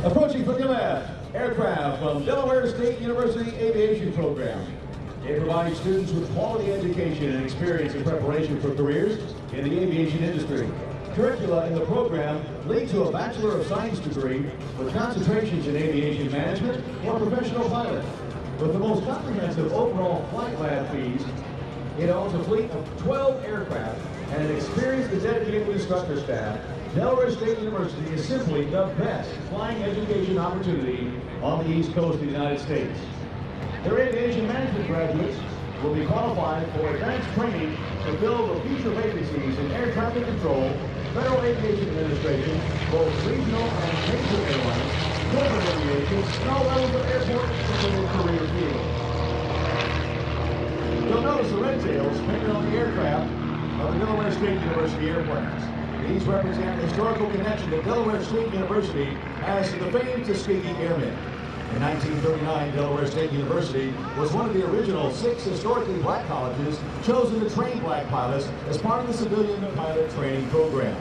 Approaching from your left, aircraft from Delaware State University Aviation Program. It provides students with quality education and experience in preparation for careers in the aviation industry. Curricula in the program lead to a Bachelor of Science degree with concentrations in aviation management or professional pilot. With the most comprehensive overall flight lab fees, it owns a fleet of 12 aircraft and an experienced and dedicated instructor staff. Delaware State University is simply the best flying education opportunity on the East Coast of the United States. Their aviation management graduates will be qualified for advanced training to fill the future vacancies in air traffic control, Federal Aviation Administration, both regional and major airlines, corporate aviation, and all levels of airport and career fields. You'll notice the red tails painted on the aircraft of the Delaware State University airplanes. These represent the historical connection that Delaware State University has to the famed Tuskegee Airmen. In 1939, Delaware State University was one of the original 6 historically black colleges chosen to train black pilots as part of the civilian pilot training program.